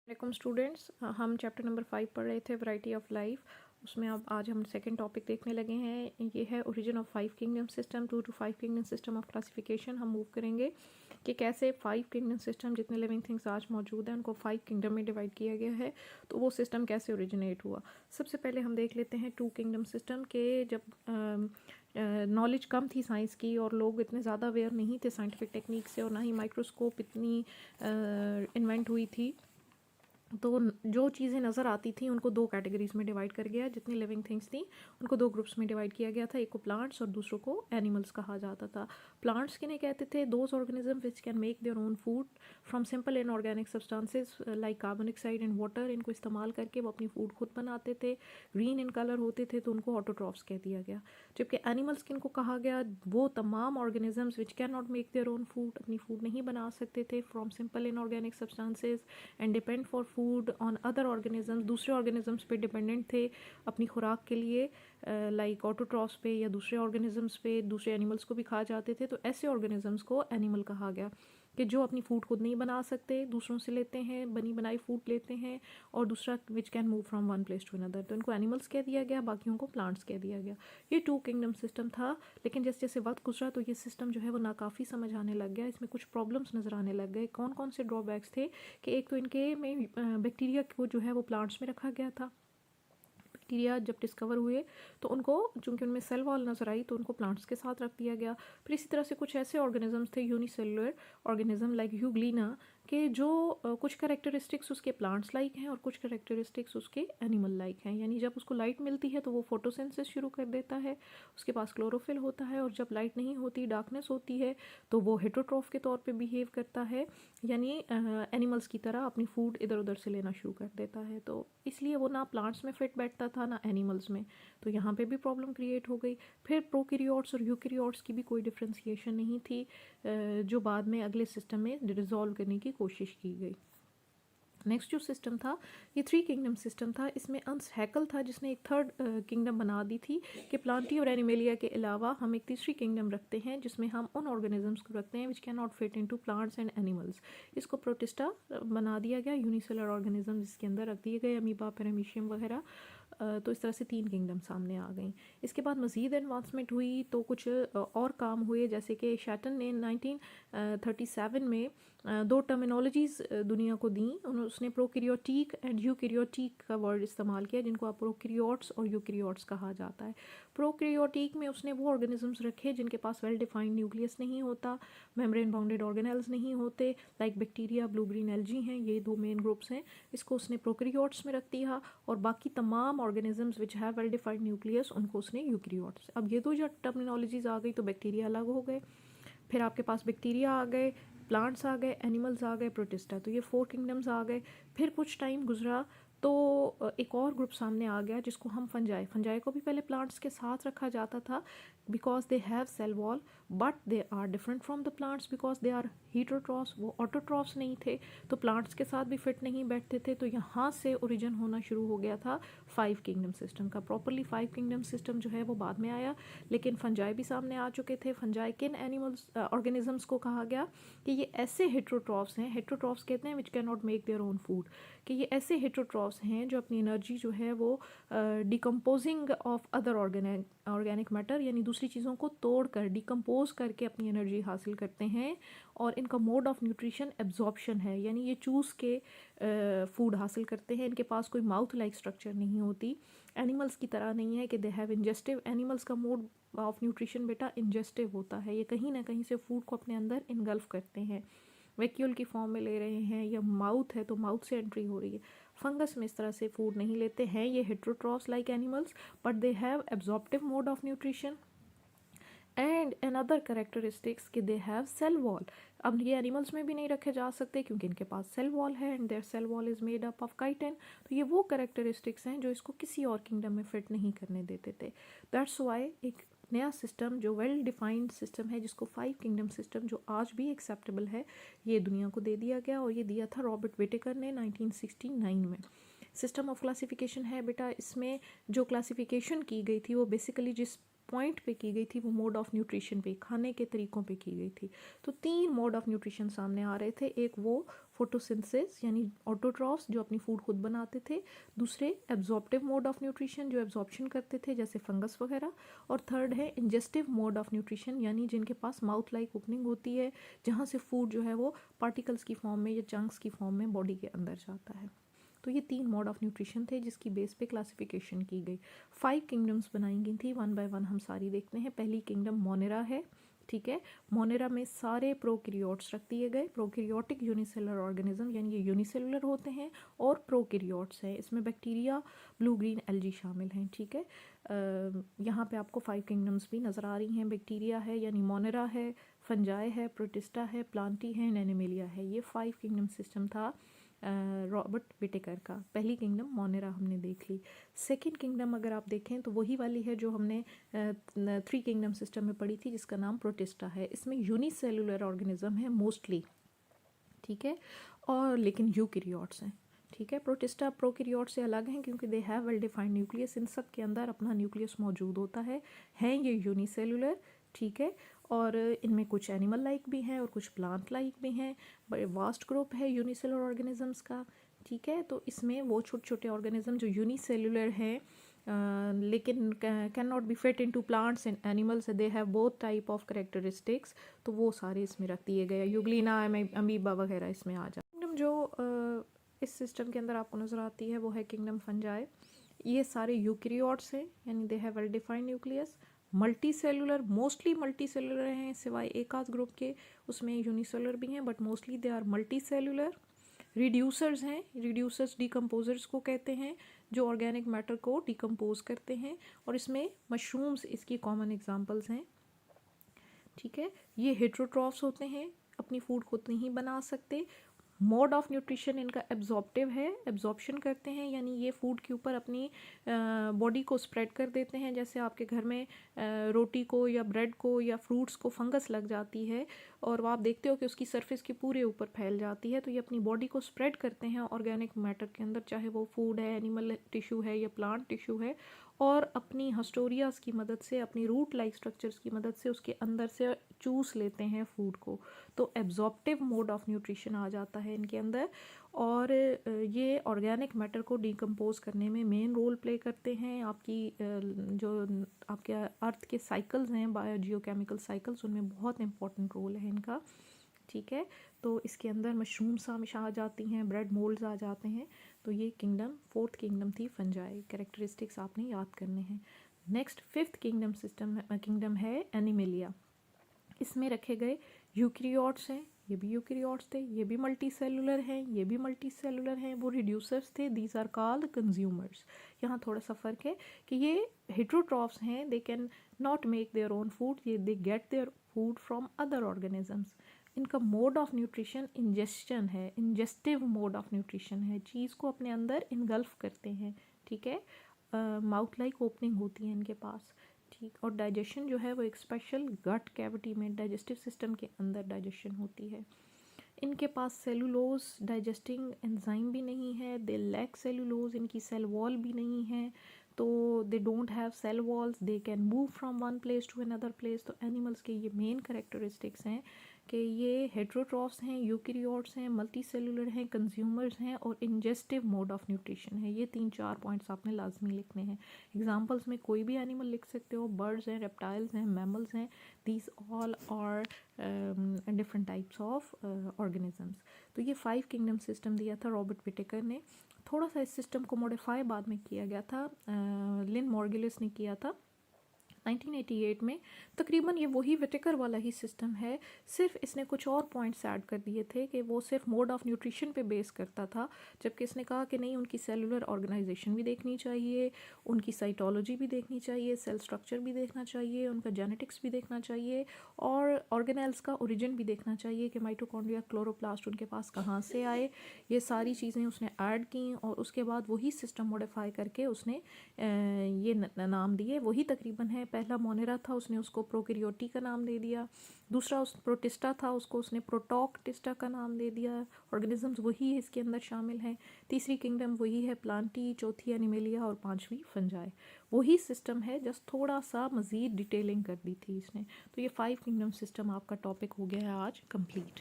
वालेकुम स्टूडेंट्स, हम chapter number 5 पढ़ रहे थे वैरायटी ऑफ लाइफ। उसमें अब आज हम सेकंड टॉपिक देखने लगे हैं। ये है origin of 5 kingdom system 2 to 5 kingdom system of classification. हम मूव करेंगे कि कैसे 5 किंगडम सिस्टम जितने लिविंग थिंग्स आज मौजूद हैं उनको 5 किंगडम में डिवाइड किया गया है, तो वो सिस्टम कैसे ओरिजिनेट हुआ। सबसे पहले हम देख लेते हैं 2 किंगडम सिस्टम के। जब नॉलेज कम थी साइंस की और लोग इतने ज़्यादा अवेयर नहीं थे साइंटिफिक टेक्निक से, और ना ही माइक्रोस्कोप इतनी इन्वेंट हुई थी, तो जो चीज़ें नज़र आती थी उनको दो कैटेगरीज में डिवाइड कर गया। जितनी लिविंग थिंग्स थी उनको दो ग्रुप्स में डिवाइड किया गया था। एक को प्लांट्स और दूसरों को एनिमल्स कहा जाता था। प्लांट्स किन्हें कहते थे? Those organism which can make their own food from simple inorganic substances like carbon dioxide and water. इनको इस्तेमाल करके वो अपनी फूड खुद बनाते थे। ग्रीन इन कलर होते थे तो उनको ऑटोट्रॉफ्स कह दिया गया। जबकि एनिमल्स किनको कहा गया? वो तमाम organisms which can not make their own food, अपनी फूड नहीं बना सकते थे from simple inorganic substances and depend for food on other organisms. दूसरे ऑर्गेनिजम्स पे डिपेंडेंट थे अपनी खुराक के लिए, लाइक ऑटोट्रॉफ्स पे या दूसरे ऑर्गेनिजम्स पे। दूसरे एनिमल्स को भी खा जाते थे, तो ऐसे ऑर्गेनिजम्स को एनिमल कहा गया कि जो अपनी फूड खुद नहीं बना सकते, दूसरों से लेते हैं, बनी बनाई फूड लेते हैं। और दूसरा which can move from one place to another, तो इनको एनिमल्स कह दिया गया, बाकियों को प्लांट्स कह दिया गया। ये 2 किंगडम सिस्टम था। लेकिन जैसे जैसे वक्त गुजरा तो ये सिस्टम जो है वो नाकाफ़ी समझ आने लग गया। इसमें कुछ प्रॉब्लम्स नज़र आने लग गए। कौन कौन से ड्रॉबैक्स थे कि एक तो इनके में बैक्टीरिया को जो है वो प्लांट्स में रखा गया था। बैक्टीरिया जब डिस्कवर हुए तो उनको, चूंकि उनमें सेल वॉल नज़र आई, तो उनको प्लांट्स के साथ रख दिया गया। फिर इसी तरह से कुछ ऐसे ऑर्गेनिजम्स थे, यूनिसेलुलर ऑर्गेनिज्म लाइक यूग्लिना, के जो कुछ करेक्टरिस्टिक्स उसके प्लांट्स लाइक हैं और कुछ करेक्टरिस्टिक्स उसके एनिमल लाइक हैं। यानी जब उसको लाइट मिलती है तो वो फोटोसिंथेसिस शुरू कर देता है, उसके पास क्लोरोफिल होता है, और जब लाइट नहीं होती, डार्कनेस होती है, तो वो हेटरोट्रॉफ के तौर पे बिहेव करता है, यानी एनिमल्स की तरह अपनी फूड इधर उधर से लेना शुरू कर देता है। तो इसलिए वो ना प्लांट्स में फिट बैठता था ना एनिमल्स में, तो यहाँ पे भी प्रॉब्लम क्रिएट हो गई। फिर प्रोकैरियोट्स और यूकैरियोट्स की भी कोई डिफ्रेंसिएशन नहीं थी, जो बाद में अगले सिस्टम में रिजॉल्व करने की कोशिश की गई। नेक्स्ट जो सिस्टम था ये 3 किंगडम सिस्टम था। इसमें अंस हैकल था जिसने एक थर्ड किंगडम बना दी थी कि प्लांटी और एनिमेलिया के अलावा हम एक तीसरी किंगडम रखते हैं जिसमें हम उन ऑर्गेनिजम्स को रखते हैं which can not fit into plants and animals. इसको प्रोटिस्टा बना दिया गया। यूनिसेलर ऑर्गेनिज्म जिसके अंदर रख दिए गए अमीबा, पैरामीशियम वगैरह। तो इस तरह से 3 किंगडम सामने आ गई। इसके बाद मज़ीद एडवांसमेंट हुई तो कुछ और काम हुए, जैसे कि शैटन ने 1937 में 2 टर्मिनोलॉजीज़ दुनिया को दी। उसने प्रोकैरियोटिक एंड यूकैरियोटिक का वर्ड इस्तेमाल किया, जिनको आप प्रोकैरियोट्स और यूकैरियोट्स कहा जाता है। प्रोकैरियोटिक में उसने वो ऑर्गेनिजम्स रखे जिनके पास वेल डिफाइंड न्यूक्लियस नहीं होता, मेम्ब्रेन बाउंडेड ऑर्गेनेल्स नहीं होते, like bacteria, blue green algae हैं, ये 2 मेन ग्रुप्स हैं। इसको उसने प्रोकैरियोट्स में रख दिया, और बाकी तमाम organisms which have well defined nucleus उनको उसने यूकैरियोट्स। अब ये 2 जो टर्मिनोलॉजीज आ गई तो बैक्टीरिया अलग हो गए। फिर आपके पास बैक्टीरिया आ गए, प्लांट्स आ गए, एनिमल्स आ गए, प्रोटिस्टा, तो ये 4 किंगडम्स आ गए। फिर कुछ टाइम गुजरा तो एक और ग्रुप सामने आ गया जिसको हम फंजाई। फंजाई को भी पहले प्लांट्स के साथ रखा जाता था because they have cell wall, but they are different from the plants because they are heterotrophs. वो ऑटोट्रॉफ्स नहीं थे तो प्लांट्स के साथ भी फिट नहीं बैठते थे। तो यहाँ से ओरिजिन होना शुरू हो गया था 5 किंगडम सिस्टम का। प्रॉपरली 5 किंगडम सिस्टम जो है वो बाद में आया, लेकिन फंजाई भी सामने आ चुके थे। फंजाई किन एनिमल्स ऑर्गेनिजम्स को कहा गया कि ये ऐसे हेट्रोट्रॉफ्स हैं, हेट्रोट्रॉफ्स कहते हैं which can not make their own food, कि ये ऐसे हेट्रोट्रॉफ्स हैं जो अपनी एनर्जी जो है वो decomposing of other organic matter, यानी दूसरी चीज़ों को तोड़ कर डिकम्पोज करके अपनी एनर्जी हासिल करते हैं। और इनका मोड ऑफ न्यूट्रिशन एब्जॉर्प्शन है, यानी ये चूस के फूड हासिल करते हैं। इनके पास कोई माउथ लाइक स्ट्रक्चर नहीं होती, एनिमल्स की तरह नहीं है कि दे हैव इंजेस्टिव। एनिमल्स का मोड ऑफ न्यूट्रिशन बेटा इंजेस्टिव होता है, ये कहीं ना कहीं से फूड को अपने अंदर इनगल्फ करते हैं, वैक्यूल की फॉर्म में ले रहे हैं, या माउथ है तो माउथ से एंट्री हो रही है। फंगस में इस तरह से फूड नहीं लेते हैं ये heterotrophs like animals, but they have absorptive mode of nutrition and another characteristics कि दे हैव सेल वॉल। अब ये एनिमल्स में भी नहीं रखे जा सकते क्योंकि इनके पास सेल वॉल है and their cell wall is made up of chitin. तो ये वो करेक्टरिस्टिक्स हैं जो इसको किसी और किंगडम में फिट नहीं करने देते थे। दैट्स वाई एक नया सिस्टम जो वेल डिफाइंड सिस्टम है, जिसको 5 किंगडम सिस्टम, जो आज भी एक्सेप्टेबल है, ये दुनिया को दे दिया गया। और ये दिया था रॉबर्ट विटेकर ने 1969 में। सिस्टम ऑफ क्लासिफिकेशन है बेटा, इसमें जो क्लासिफिकेशन की गई थी वो बेसिकली जिस पॉइंट पे की गई थी वो मोड ऑफ न्यूट्रिशन पे, खाने के तरीक़ों पे की गई थी। तो 3 मोड ऑफ न्यूट्रिशन सामने आ रहे थे। एक वो फोटोसिंथेसिस यानी ऑटोट्रॉफ्स जो अपनी फूड खुद बनाते थे, दूसरे एब्जॉर्प्टिव मोड ऑफ न्यूट्रिशन जो एब्जॉर्प्शन करते थे जैसे फंगस वगैरह, और थर्ड है इंजेस्टिव मोड ऑफ न्यूट्रिशन यानी जिनके पास माउथ लाइक ओपनिंग होती है जहाँ से फूड जो है वो पार्टिकल्स की फॉर्म में या चंक्स की फॉर्म में बॉडी के अंदर जाता है। तो ये 3 मोड ऑफ न्यूट्रिशन थे जिसकी बेस पे क्लासिफिकेशन की गई। 5 किंगडम्स बनाई गई थी, वन बाय वन हम सारी देखते हैं। पहली किंगडम मोनेरा है, ठीक है। मोनेरा में सारे प्रोकैरियोट्स रख दिए गए, प्रोकैरियोटिक यूनिसेलुलर ऑर्गेनिज्म यानी ये यूनिसेलुलर होते हैं और प्रोकैरियोट्स हैं, इसमें बैक्टीरिया, ब्लू ग्रीन एल्गी शामिल हैं, ठीक है। यहाँ पे आपको 5 किंगडम्स भी नज़र आ रही हैं। बैक्टीरिया है यानी मोनेरा है, फंजाई है, प्रोटिस्टा है, प्लांटी है, एनिमेलिया है। ये 5 किंगडम सिस्टम था रॉबर्ट विटेकर का। पहली किंगडम मोनेरा हमने देख ली। सेकंड किंगडम अगर आप देखें तो वही वाली है जो हमने 3 किंगडम सिस्टम में पढ़ी थी जिसका नाम प्रोटिस्टा है। इसमें यूनिसेलुलर ऑर्गेनिज्म है मोस्टली, ठीक है, और लेकिन यूकैरियोट्स हैं, ठीक है। प्रोटिस्टा प्रोकैरियोट से अलग हैं क्योंकि they have well defined nucleus, इन सब के अंदर अपना न्यूक्लियस मौजूद होता है, हैं ये यूनिसेलुलर, ठीक है। और इनमें कुछ एनिमल लाइक भी हैं और कुछ प्लांट लाइक भी हैं। बड़े वास्ट ग्रुप है यूनिसेलुलर ऑर्गेनिजम्स का, ठीक है। तो इसमें वो छोटे छोटे ऑर्गेनिज्म जो यूनिसेलुलर हैं लेकिन can not be fit into plants and animals, they have both type of characteristics, तो वो सारे इसमें रख दिए गए। यूग्लिना, अमीबा वगैरह इसमें आ जाए। किंगडम जो इस सिस्टम के अंदर आपको नज़र आती है वो है किंगडम फंजाई। ये सारे यूकैरियोट्स हैं यानी दे have well defined nucleus, multi cellular, mostly multi cellular हैं सिवाय एक आध ग्रुप के, उसमें यूनिसेलुलर भी हैं but mostly they are multi cellular. Reducers हैं, रिड्यूसर्स डिकम्पोजर्स को कहते हैं जो ऑर्गेनिक मैटर को डिकम्पोज करते हैं, और इसमें मशरूम्स इसकी कॉमन एग्जांपल्स हैं, ठीक है। ये हेट्रोट्रॉफ्स होते हैं, अपनी फूड खुद नहीं बना सकते। मोड ऑफ न्यूट्रिशन इनका एब्जॉर्प्टिव है, एब्जॉर्प्शन करते हैं यानी ये फूड के ऊपर अपनी बॉडी को स्प्रेड कर देते हैं। जैसे आपके घर में रोटी को या ब्रेड को या फ्रूट्स को फंगस लग जाती है और आप देखते हो कि उसकी सरफेस के पूरे ऊपर फैल जाती है, तो ये अपनी बॉडी को स्प्रेड करते हैं ऑर्गेनिक मैटर के अंदर, चाहे वो फूड है, एनिमल टिश्यू है या प्लांट टिश्यू है, और अपनी हस्टोरियाज की मदद से, अपनी रूट लाइक स्ट्रक्चर्स की मदद से उसके अंदर से चूस लेते हैं फूड को। तो एब्जॉर्प्टिव मोड ऑफ न्यूट्रिशन आ जाता है इनके अंदर, और ये ऑर्गेनिक मैटर को डिकम्पोज करने में मेन रोल प्ले करते हैं। आपकी जो आपके अर्थ के साइकिल्स हैं, बायोजियोकेमिकल साइकिल्स, उनमें बहुत इंपॉर्टेंट रोल है इनका, ठीक है। तो इसके अंदर मशरूम्स हमेशा आ जाती हैं, ब्रेड मोल्ड्स आ जाते हैं। तो ये किंगडम, 4th किंगडम थी फंजाई। कैरेक्टरिस्टिक्स आपने याद करने हैं। नेक्स्ट 5th किंगडम है एनिमेलिया। इसमें रखे गए यूकैरियोट्स हैं, ये भी यूकैरियोट्स थे, ये भी मल्टी सेलुलर हैं, ये भी मल्टी सेलुलर हैं। वो रिड्यूसर्स थे, दीज आर कॉल्ड कंज्यूमर्स। यहाँ थोड़ा सा फ़र्क है कि ये हेट्रोट्रॉफ्स हैं, they can not make their own food, ये they get their food from other organisms. इनका मोड ऑफ न्यूट्रिशन इंजेस्शन है, इंजेस्टिव मोड ऑफ न्यूट्रिशन है, चीज़ को अपने अंदर इनगल्फ करते हैं, ठीक है। माउथ लाइक ओपनिंग होती है इनके पास, ठीक। और डाइजेशन जो है वो एक स्पेशल गट कैविटी में, डाइजेस्टिव सिस्टम के अंदर डाइजेशन होती है। इनके पास सेलुलोज डाइजेस्टिंग एंजाइम भी नहीं है, दे लैक सेलुलोज, इनकी सेल वॉल भी नहीं है, तो they don't have cell walls, they can move from one place to another place. तो एनिमल्स के ये मेन करेक्टरिस्टिक्स हैं कि ये हेट्रोट्रॉफ्स हैं, यूकैरियोट्स हैं, मल्टी सेलुलर हैं, कंज्यूमर्स हैं और इंजेस्टिव मोड ऑफ न्यूट्रिशन है। ये 3-4 पॉइंट्स आपने लाजमी लिखने हैं। एग्जांपल्स में कोई भी एनिमल लिख सकते हो, बर्ड्स हैं, रेप्टाइल्स हैं, मैमल्स हैं, these all are different types of organisms. तो ये 5 किंगडम सिस्टम दिया था रॉबर्ट विटेकर ने। थोड़ा सा इस सिस्टम को मॉडिफाई बाद में किया गया था, लिन मॉर्गुलिस ने किया था 1988 में। तकरीबन ये वही विटेकर वाला ही सिस्टम है, सिर्फ इसने कुछ और पॉइंट्स ऐड कर दिए थे कि वो सिर्फ मोड ऑफ न्यूट्रिशन पे बेस करता था, जबकि इसने कहा कि नहीं, उनकी सेलुलर ऑर्गेनाइजेशन भी देखनी चाहिए, उनकी साइटोलॉजी भी देखनी चाहिए, सेल स्ट्रक्चर भी देखना चाहिए, उनका जेनेटिक्स भी देखना चाहिए, और ऑर्गेनेल्स का ओरिजिन भी देखना चाहिए कि माइटोकॉन्ड्रिया, क्लोरोप्लास्ट उनके पास कहाँ से आए। ये सारी चीज़ें उसने ऐड की और उसके बाद वही सिस्टम मॉडिफाई करके उसने ये नाम दिए। वही तकरीबन है, पहला मोनेरा था, उसने उसको प्रोकैरियोटी का नाम दे दिया। दूसरा उस प्रोटिस्टा था, उसको उसने प्रोटोक्टिस्टा का नाम दे दिया। ऑर्गेनिजम्स वही है, इसके अंदर शामिल हैं। तीसरी किंगडम वही है प्लांटी, चौथी एनिमेलिया और 5वीं फंजाई। वही सिस्टम है, जस्ट थोड़ा सा मज़ीद डिटेलिंग कर दी थी इसने। तो ये 5 किंगडम सिस्टम आपका टॉपिक हो गया है आज कंप्लीट।